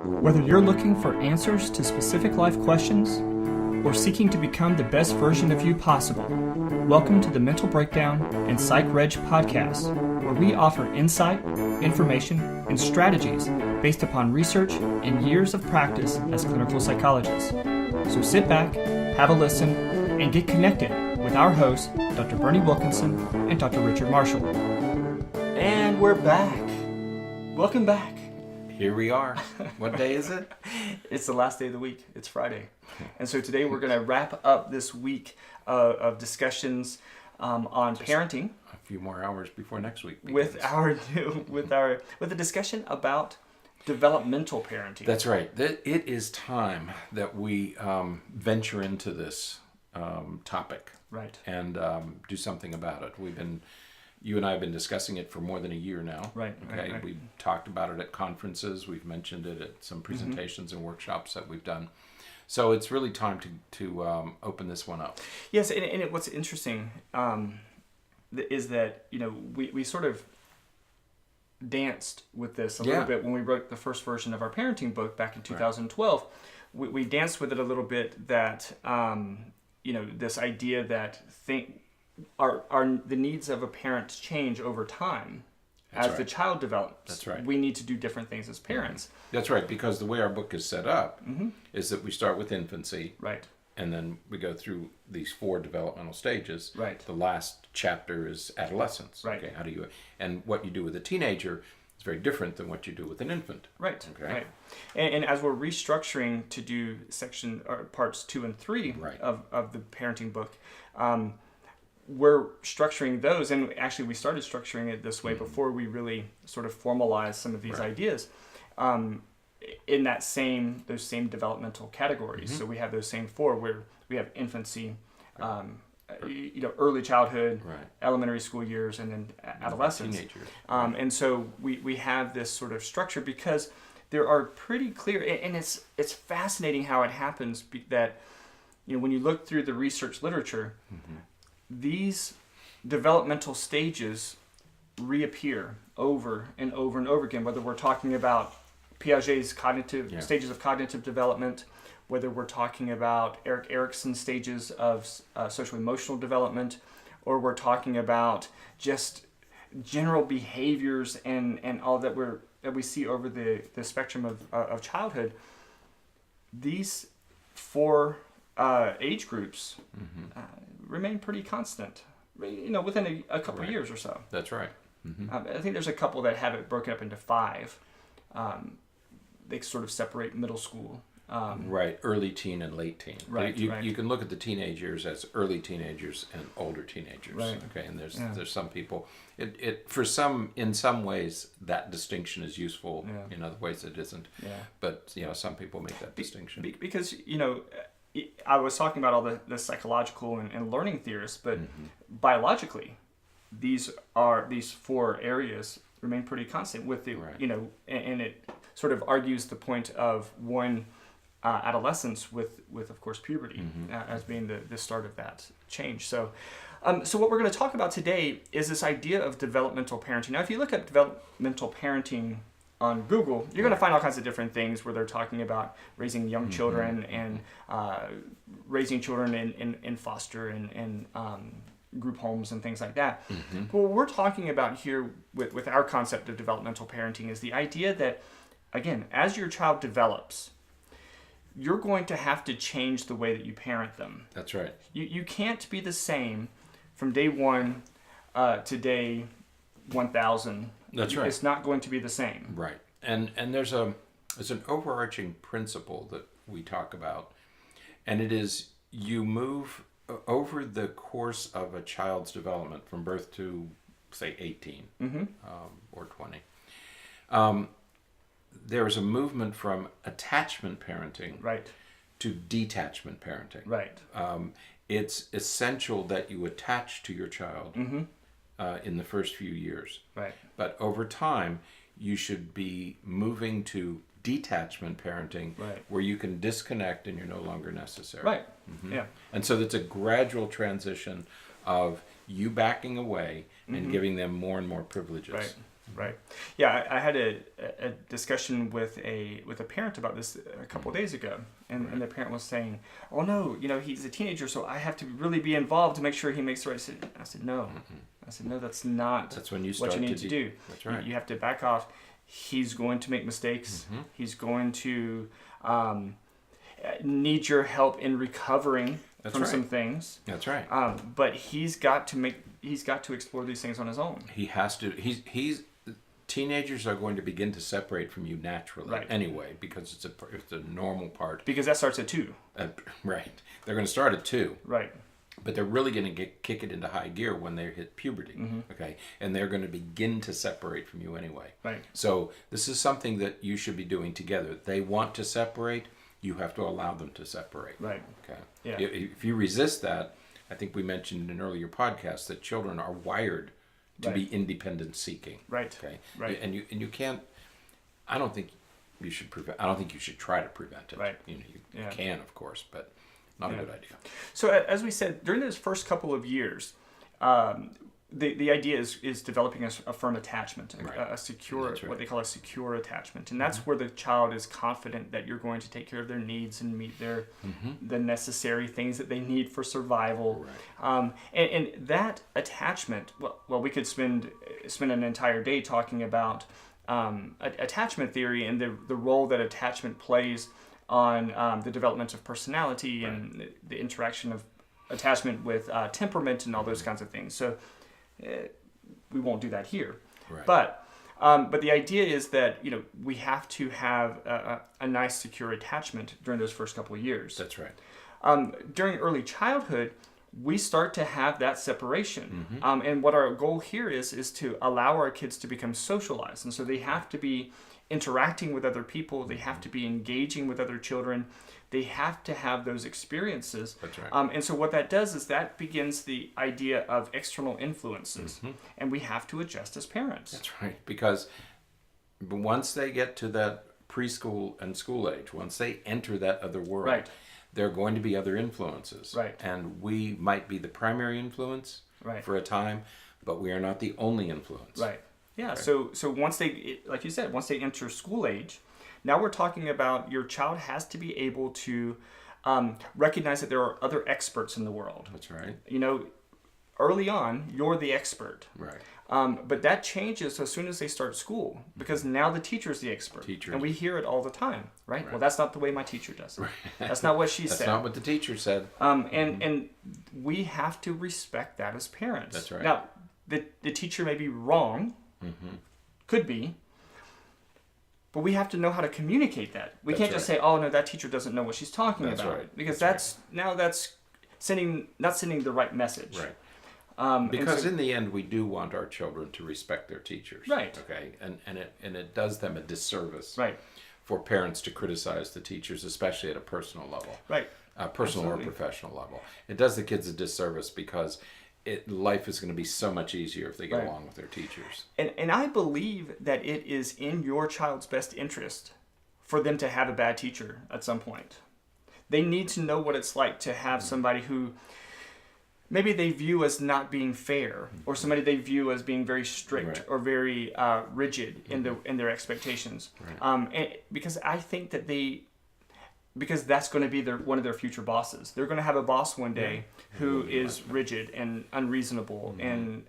Whether you're looking for answers to specific life questions or seeking to become the best version of you possible, welcome to the Mental Breakdown and Psychreg podcast, where we offer insight, information, and strategies based upon research and years of practice as clinical psychologists. So sit back, have a listen, and get connected with our hosts, Dr. Berney Wilkinson and Dr. Richard Marshall. And we're back. Welcome back. Here we are. What day is it? It's the last day of the week. It's Friday. And so today we're going to wrap up this week of discussions on just parenting. A few more hours before next week begins. with a discussion about developmental parenting. That's right. It is time that we venture into this topic, right, and do something about it. You and I have been discussing it for more than a year now. Right. Okay. Right. We talked about it at conferences. We've mentioned it at some presentations and workshops that we've done. So it's really time to open this one up. Yes, and what's interesting is that we sort of danced with this a little bit when we wrote the first version of our parenting book back in 2012. Right. We danced with it a little bit that this idea that the needs of a parent change over time. That's as right. The child develops. That's right. We need to do different things as parents. That's right, because the way our book is set up is that we start with infancy. Right. And then we go through these 4 developmental stages. Right. The last chapter is adolescence. Right. Okay. And what you do with a teenager is very different than what you do with an infant. Right. Okay. Right. And as we're restructuring to do parts 2 and 3 right. of the parenting book, we're structuring those, and actually we started structuring it this way before we really sort of formalized some of these right. ideas in those same developmental categories. So we have those same 4 where we have infancy, early childhood, right. elementary school years, and then adolescence. Teenagers. And so we have this sort of structure because there are pretty clear, and it's fascinating how it happens that when you look through the research literature, these developmental stages reappear over and over and over again, whether we're talking about Piaget's stages of cognitive development, whether we're talking about Erik Erikson's stages of social emotional development, or we're talking about just general behaviors and all that we see over the spectrum of childhood. These 4 age groups remain pretty constant, within a couple right. of years or so. That's right. I think there's a couple that have it broken up into 5. They sort of separate middle school. Right, early teen and late teen. Right, you can look at the teenage years as early teenagers and older teenagers. Right. Okay, and there's some people. In some ways that distinction is useful. Yeah. In other ways it isn't. Yeah. But some people make that distinction. Because I was talking about all the psychological and learning theorists, but biologically, these 4 areas remain pretty constant with the right. and it sort of argues the point of one adolescence with of course puberty as being the start of that change. So what we're going to talk about today is this idea of developmental parenting. Now, if you look at developmental parenting on Google, you're going to find all kinds of different things where they're talking about raising young children and raising children in foster and group homes and things like that. But what we're talking about here with our concept of developmental parenting is the idea that, again, as your child develops, you're going to have to change the way that you parent them. That's right. You can't be the same from day 1 to day 1,000. That's right. It's not going to be the same. Right. And there's an overarching principle that we talk about, and it is you move over the course of a child's development from birth to, say, 18 or 20. There is a movement from attachment parenting right. to detachment parenting. Right. It's essential that you attach to your child in the first few years. Right. But over time, you should be moving to detachment parenting, right. where you can disconnect and you're no longer necessary. Right. Yeah. And so it's a gradual transition of you backing away and giving them more and more privileges. Right. Right. Yeah, I had a discussion with a parent about this a couple of days ago, and the parent was saying, "Oh no, he's a teenager, so I have to really be involved to make sure he makes the right decision." I said, "No." I said, "No, that's not. That's when you what start you need to do. That's right. You have to back off. He's going to make mistakes. He's going to need your help in recovering from some things. That's right. But he's got to explore these things on his own. He has to. He's teenagers are going to begin to separate from you naturally anyway, because it's a normal part. Because that starts at 2. Right. They're going to start at 2. Right. But they're really going to kick it into high gear when they hit puberty. Okay. And they're going to begin to separate from you anyway. Right. So this is something that you should be doing together. They want to separate. You have to allow them to separate. Right. Okay. Yeah. If you resist that, I think we mentioned in an earlier podcast that children are wired to be independent seeking. Right. Okay. Right. And you can't. I don't think you should prevent. I don't think you should try to prevent it. Right. You can, of course, but not a good idea. So as we said, during those first couple of years, the idea is developing a firm attachment, a secure, what they call a secure attachment, and that's where the child is confident that you're going to take care of their needs and meet their the necessary things that they need for survival. Right. And that attachment, well, we could spend an entire day talking about attachment theory and the role that attachment plays on the development of personality and the interaction of attachment with temperament and all those kinds of things. So we won't do that here. Right. But the idea is that we have to have a nice secure attachment during those first couple of years. That's right. During early childhood, we start to have that separation. And what our goal here is to allow our kids to become socialized. And so they have to be interacting with other people. They have to be engaging with other children. They have to have those experiences. That's right. And so what that does is that begins the idea of external influences. And we have to adjust as parents. That's right. Because once they get to that preschool and school age, once they enter that other world, there are going to be other influences. Right. And we might be the primary influence for a time, but we are not the only influence. Right. Yeah. Right. So once they, like you said, once they enter school age, now we're talking about your child has to be able to recognize that there are other experts in the world. That's right. Early on, you're the expert. Right. But that changes as soon as they start school, because now the teacher's the expert. And we hear it all the time, right? Well, that's not the way my teacher does it. Right. That's not what she said. That's not what the teacher said. And we have to respect that as parents. That's right. Now, the teacher may be wrong, could be, but we have to know how to communicate that. We can't just say, "Oh no, that teacher doesn't know what she's talking about," right. because that's not sending the right message. Right. Because in the end, we do want our children to respect their teachers. Right. Okay. And it does them a disservice. Right. For parents to criticize the teachers, especially at a personal level. Right. Personal or professional level. It does the kids a disservice because life is going to be so much easier if they get along with their teachers. And I believe that it is in your child's best interest for them to have a bad teacher at some point. They need to know what it's like to have somebody who maybe they view as not being fair, or somebody they view as being very strict or very rigid in their expectations. Right. Because I think that because that's going to be one of their future bosses. They're going to have a boss one day who is rigid and unreasonable, and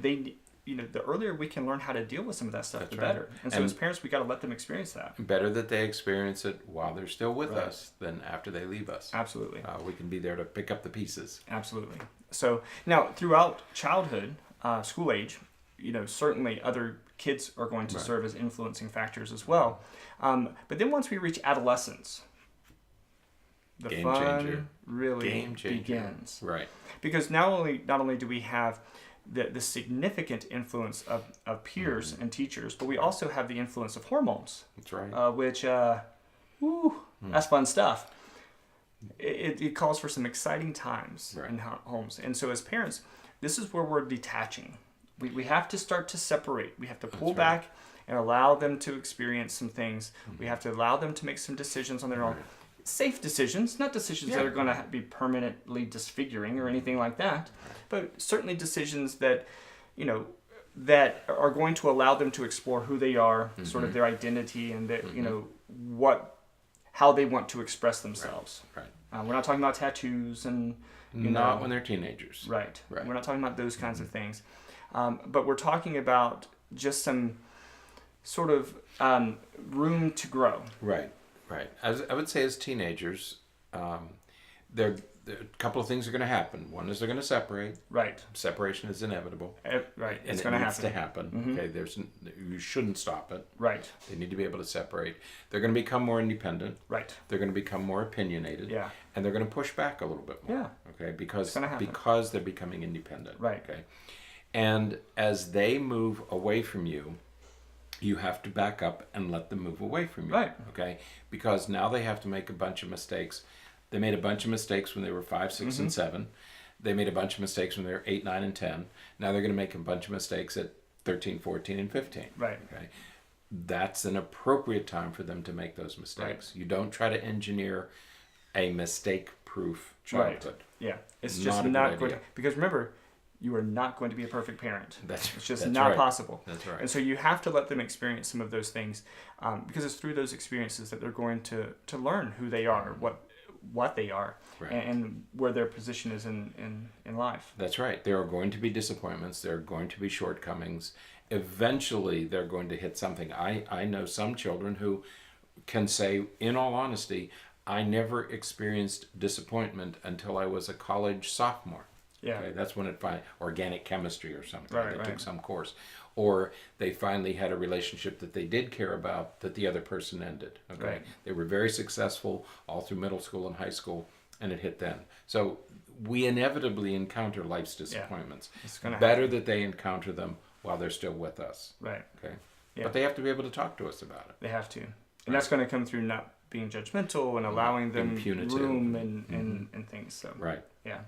they, the earlier we can learn how to deal with some of that stuff, the better. And so as parents, we got to let them experience that. Better that they experience it while they're still with us than after they leave us. Absolutely. We can be there to pick up the pieces. Absolutely. So now throughout childhood, school age, certainly other kids are going to serve as influencing factors as well. But then once we reach adolescence, the fun really begins. Right. Because not only do we have the significant influence of peers and teachers, but we also have the influence of hormones. That's right. Which, that's fun stuff. It calls for some exciting times in homes. And so as parents, this is where we're detaching. We have to start to separate. We have to pull back and allow them to experience some things. We have to allow them to make some decisions on their own. Safe decisions, not decisions that are going to be permanently disfiguring or anything like that, but certainly decisions that, that are going to allow them to explore who they are, sort of their identity, and their, how they want to express themselves. Right. We're not talking about tattoos and not when they're teenagers. Right. We're not talking about those kinds of things, but we're talking about just some sort of room to grow. Right. As I would say, as teenagers, there a couple of things are going to happen. One is they're going to separate. Right. Separation is inevitable. Right. It's going to happen. It needs to happen. Okay. You shouldn't stop it. Right. They need to be able to separate. They're going to become more independent. Right. They're going to become more opinionated. Yeah. And they're going to push back a little bit more. Yeah. Okay. Because they're becoming independent. Right. Okay. And as they move away from you, you have to back up and let them move away from you. Right. Okay. Because now they have to make a bunch of mistakes. They made a bunch of mistakes when they were 5, 6, and 7. They made a bunch of mistakes when they were 8, 9, and 10. Now they're going to make a bunch of mistakes at 13, 14, and 15. Right. Okay. That's an appropriate time for them to make those mistakes. Right. You don't try to engineer a mistake-proof childhood. Right. Yeah. It's just not going to, because remember, you are not going to be a perfect parent. It's just not possible. That's right. And so you have to let them experience some of those things, because it's through those experiences that they're going to learn who they are, what they are, right, and where their position is in life. That's right. There are going to be disappointments. There are going to be shortcomings. Eventually, they're going to hit something. I know some children who can say, in all honesty, I never experienced disappointment until I was a college sophomore. Yeah. Okay? That's when it organic chemistry or something. Right, they took some course. Or they finally had a relationship that they did care about that the other person ended. Okay. Right. They were very successful all through middle school and high school, and it hit then. So we inevitably encounter life's disappointments. Yeah. It's gonna better happen. that they encounter them while they're still with us. Right. Okay. Yeah. But they have to be able to talk to us about it. They have to. And that's going to come through not being judgmental and allowing them room and things. So right. Yeah.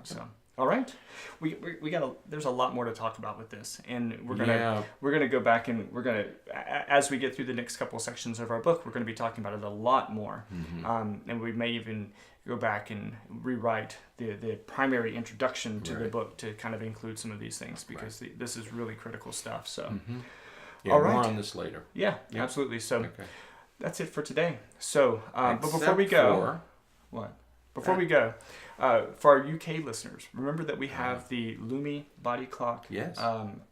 So all right, we got there's a lot more to talk about with this, and we're gonna go back and we're gonna, as we get through the next couple of sections of our book, we're gonna be talking about it a lot more, and we may even go back and rewrite the primary introduction to the book to kind of include some of these things, because this is really critical stuff. So yeah, all right, more on this later. Yeah, absolutely. So that's it for today. So but before we go, Before we go, for our UK listeners, remember that we have the Lumi Body Clock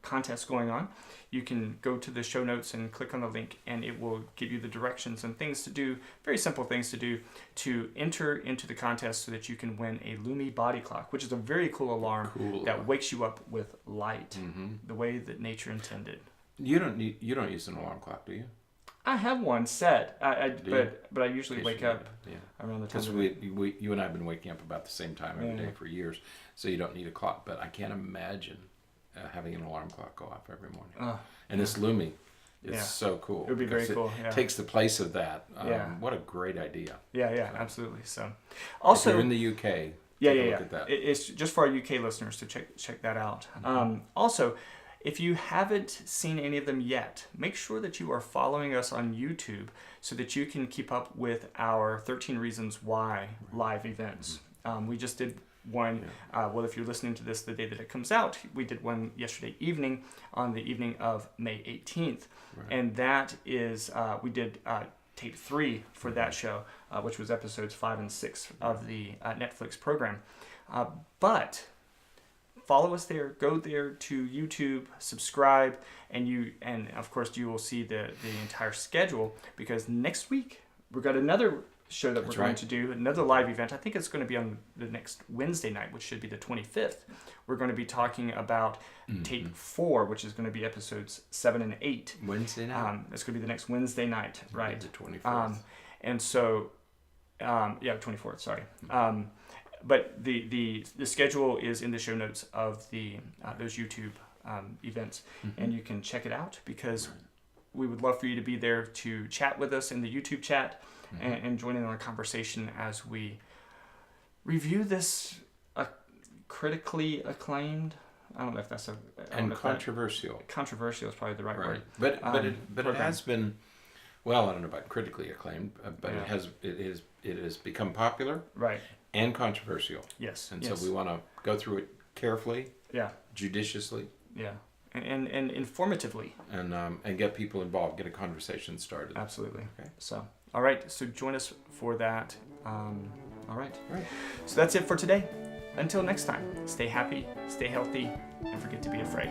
contest going on. You can go to the show notes and click on the link, and it will give you the directions and things to do, very simple things to do, to enter into the contest so that you can win a Lumi Body Clock, which is a very cool alarm that wakes you up with light, the way that nature intended. You don't use an alarm clock, do you? I have one set, but I usually wake up around the time. Because you and I have been waking up about the same time every day for years, so you don't need a clock. But I can't imagine having an alarm clock go off every morning. And this Lumi is so cool. It would be very cool. It takes the place of that. What a great idea. Yeah, absolutely. So, also, if you're in the UK, take a look at that. It's just for our UK listeners to check that out. Also, if you haven't seen any of them yet, make sure that you are following us on YouTube so that you can keep up with our 13 Reasons Why live events. We just did one, well, if you're listening to this the day that it comes out, we did one yesterday evening on the evening of May 18th. Right. And that is, we did tape 3 for that show, which was episodes 5 and 6 of the Netflix program. But follow us there, go there to YouTube, subscribe, and of course you will see the entire schedule, because next week we've got another show that we're going to do, another live event. I think it's going to be on the next Wednesday night, which should be the 25th. We're going to be talking about tape 4, which is going to be episodes 7 and 8. Wednesday night? It's going to be the next Wednesday night, right? The 24th. And so, 24th, sorry. But the schedule is in the show notes of those YouTube events, and you can check it out, because we would love for you to be there to chat with us in the YouTube chat and join in on a conversation as we review this critically acclaimed. I don't know if that's controversial. Controversial is probably the right word. But it has been. Well, I don't know about critically acclaimed, but it has become popular. Right. And controversial. Yes. And so we want to go through it carefully. Yeah. Judiciously. Yeah. and informatively. And get people involved, get a conversation started. Absolutely. Okay. So, all right. So join us for that. All right. All right. So that's it for today. Until next time, stay happy, stay healthy, and forget to be afraid.